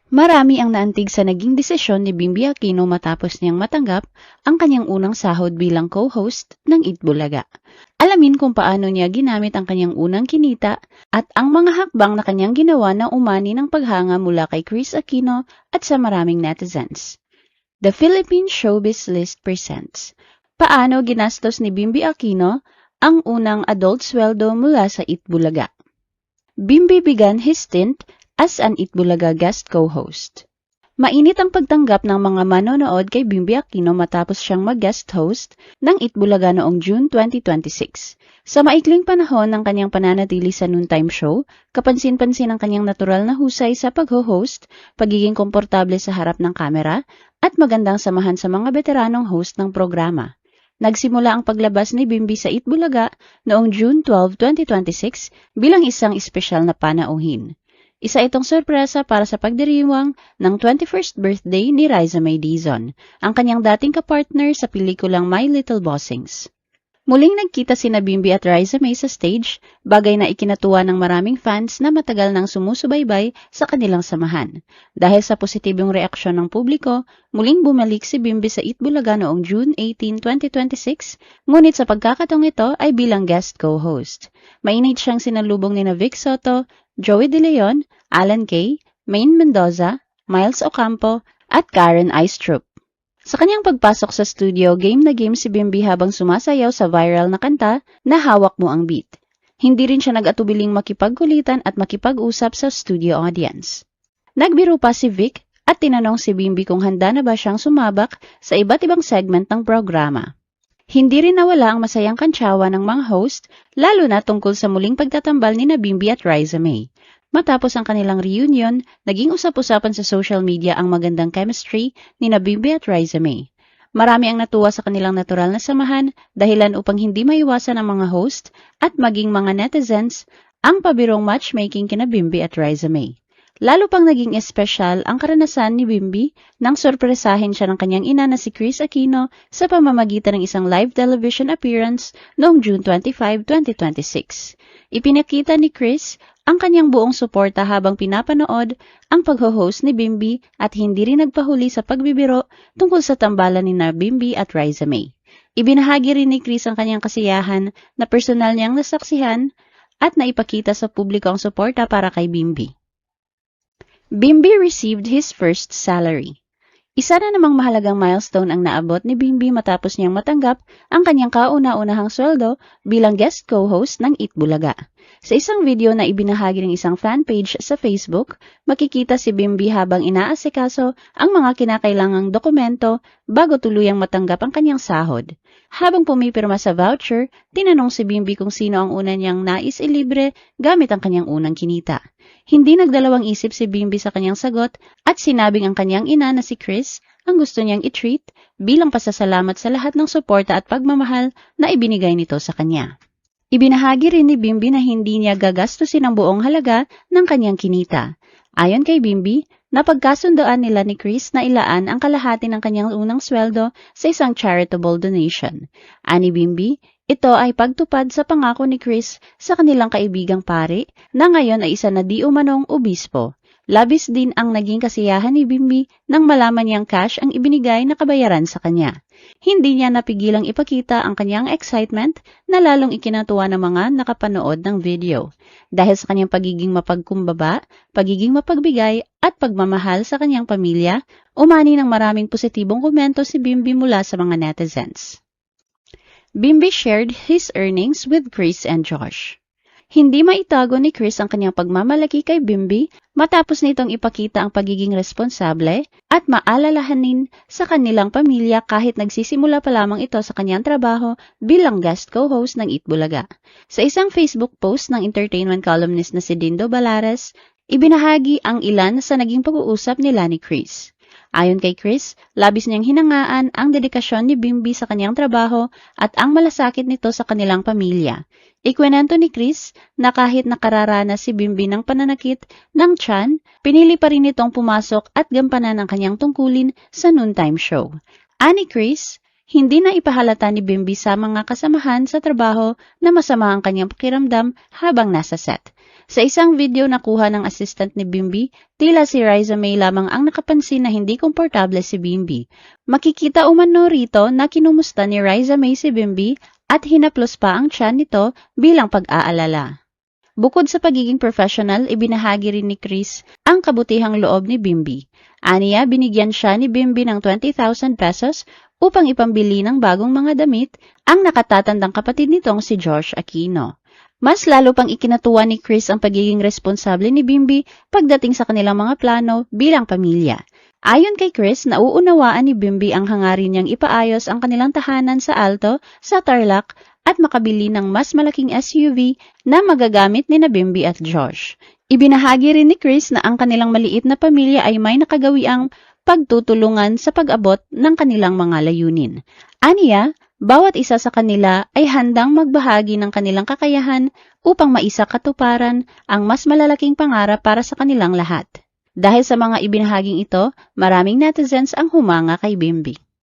Marami ang naantig sa naging desisyon ni Bimby Aquino matapos niyang matanggap ang kanyang unang sahod bilang co-host ng Itbulaga. Alamin kung paano niya ginamit ang kanyang unang kinita at ang mga hakbang na kanyang ginawa na umani ng paghanga mula kay Chris Aquino at sa maraming netizens. The Philippine Showbiz List presents Paano ginastos ni Bimby Aquino ang unang adult sweldo mula sa Itbulaga. Bimby began his stint as an Itbulaga guest co-host. Mainit ang pagtanggap ng mga manonood kay Bimby Aquino matapos siyang mag-guest host ng Itbulaga noong June 2026. Sa maikling panahon ng kanyang pananatili sa noontime show, kapansin-pansin ang kanyang natural na husay sa pag-host, pagiging komportable sa harap ng kamera, at magandang samahan sa mga veteranong host ng programa. Nagsimula ang paglabas ni Bimby sa Itbulaga noong June 12, 2026 bilang isang espesyal na panauhin. Isa itong sorpresa para sa pagdiriwang ng 21st birthday ni Riza May Dizon, ang kanyang dating kapartner sa pelikulang My Little Bossings. Muling nagkita sina Bimby at Riza May sa stage, bagay na ikinatuwa ng maraming fans na matagal nang sumusubaybay sa kanilang samahan. Dahil sa positibong reaksyon ng publiko, muling bumalik si Bimby sa Itbulaga noong June 18, 2026, ngunit sa pagkakataong ito ay bilang guest co-host. Mainit siyang sinalubong ni Vic Soto, Joey De Leon, Alan Kay, Maine Mendoza, Miles Ocampo, at Karen Aistrup. Sa kanyang pagpasok sa studio, game na game si Bimby habang sumasayaw sa viral na kanta na Hawak Mo Ang Beat. Hindi rin siya nag-atubiling makipagkulitan at makipag-usap sa studio audience. Nagbiro pa si Vic at tinanong si Bimby kung handa na ba siyang sumabak sa iba't ibang segment ng programa. Hindi rin nawala ang masayang kantsawa ng mga host, lalo na tungkol sa muling pagtatambal ni Bimby at Riza May. Matapos ang kanilang reunion, naging usap-usapan sa social media ang magandang chemistry ni Bimby at Riza May. Marami ang natuwa sa kanilang natural na samahan, dahilan upang hindi maiwasan ang mga host at maging mga netizens ang pabirong matchmaking kina Bimby at Riza May. Lalo pang naging espesyal ang karanasan ni Bimby nang sorpresahin siya ng kanyang ina na si Chris Aquino sa pamamagitan ng isang live television appearance noong June 25, 2026. Ipinakita ni Chris ang kanyang buong suporta habang pinapanood ang pagho-host ni Bimby at hindi rin nagpahuli sa pagbibiro tungkol sa tambalan ni Bimby at Riza May. Ibinahagi rin ni Chris ang kanyang kasiyahan na personal niyang nasaksihan at naipakita sa publiko ang suporta para kay Bimby. Bimby received his first salary. Isa na namang mahalagang milestone ang naabot ni Bimby matapos niyang matanggap ang kanyang kauna-unahang sweldo bilang guest co-host ng Itbulaga. Sa isang video na ibinahagi ng isang fan page sa Facebook, makikita si Bimby habang inaasikaso ang mga kinakailangang dokumento bago tuluyang matanggap ang kanyang sahod. Habang pumipirma sa voucher, tinanong si Bimby kung sino ang una niyang nais ilibre gamit ang kanyang unang kinita. Hindi nagdalawang isip si Bimby sa kanyang sagot at sinabing ang kanyang ina na si Chris ang gusto niyang i-treat bilang pasasalamat sa lahat ng suporta at pagmamahal na ibinigay nito sa kanya. Ibinahagi rin ni Bimby na hindi niya gagastusin ang buong halaga ng kanyang kinita. Ayon kay Bimby, napagkasundoan nila ni Chris na ilaan ang kalahati ng kanyang unang sweldo sa isang charitable donation. Ani Bimby, ito ay pagtupad sa pangako ni Chris sa kanilang kaibigang pare na ngayon ay isa na di umanong obispo. Labis din ang naging kasiyahan ni Bimby nang malaman niyang cash ang ibinigay na kabayaran sa kanya. Hindi niya napigilang ipakita ang kanyang excitement na lalong ikinatuwa ng mga nakapanood ng video. Dahil sa kanyang pagiging mapagkumbaba, pagiging mapagbigay at pagmamahal sa kanyang pamilya, umani ng maraming positibong komento si Bimby mula sa mga netizens. Bimby shared his earnings with Chris and Josh. Hindi maitago ni Chris ang kanyang pagmamalaki kay Bimby matapos nitong ipakita ang pagiging responsable at maalalahanin sa kanilang pamilya kahit nagsisimula pa lamang ito sa kanyang trabaho bilang guest co-host ng Itbulaga. Sa isang Facebook post ng entertainment columnist na si Dindo Balares, ibinahagi ang ilan sa naging pag-uusap nila ni Chris. Ayon kay Chris, labis niyang hinangaan ang dedikasyon ni Bimby sa kanyang trabaho at ang malasakit nito sa kanilang pamilya. Ikwento ni Chris na kahit nakararanas si Bimby ng pananakit ng tiyan, pinili pa rin itong pumasok at gampanan ang kanyang tungkulin sa noontime show. Ani Chris, hindi na ipahalata ni Bimby sa mga kasamahan sa trabaho na masama ang kanyang pakiramdam habang nasa set. Sa isang video na kuha ng assistant ni Bimby, tila si Riza May lamang ang nakapansin na hindi komportable si Bimby. Makikita umano rito na kinumusta ni Riza May si Bimby at hinaplos pa ang tiyan nito bilang pag-aalala. Bukod sa pagiging professional, ibinahagi rin ni Chris ang kabutihang loob ni Bimby. Aniya, binigyan siya ni Bimby ng 20,000 pesos upang ipambili ng bagong mga damit ang nakatatandang kapatid nitong si Josh Aquino. Mas lalo pang ikinatuwa ni Chris ang pagiging responsable ni Bimby pagdating sa kanilang mga plano bilang pamilya. Ayon kay Chris, nauunawaan ni Bimby ang hangarin niyang ipaayos ang kanilang tahanan sa Alto, sa Tarlac, at makabili ng mas malaking SUV na magagamit ni na Bimby at Josh. Ibinahagi rin ni Chris na ang kanilang maliit na pamilya ay may nakagawiang pagtutulungan sa pag-abot ng kanilang mga layunin. Aniya, bawat isa sa kanila ay handang magbahagi ng kanilang kakayahan upang maisakatuparan ang mas malalaking pangarap para sa kanilang lahat. Dahil sa mga ibinahaging ito, maraming netizens ang humanga kay Bimby.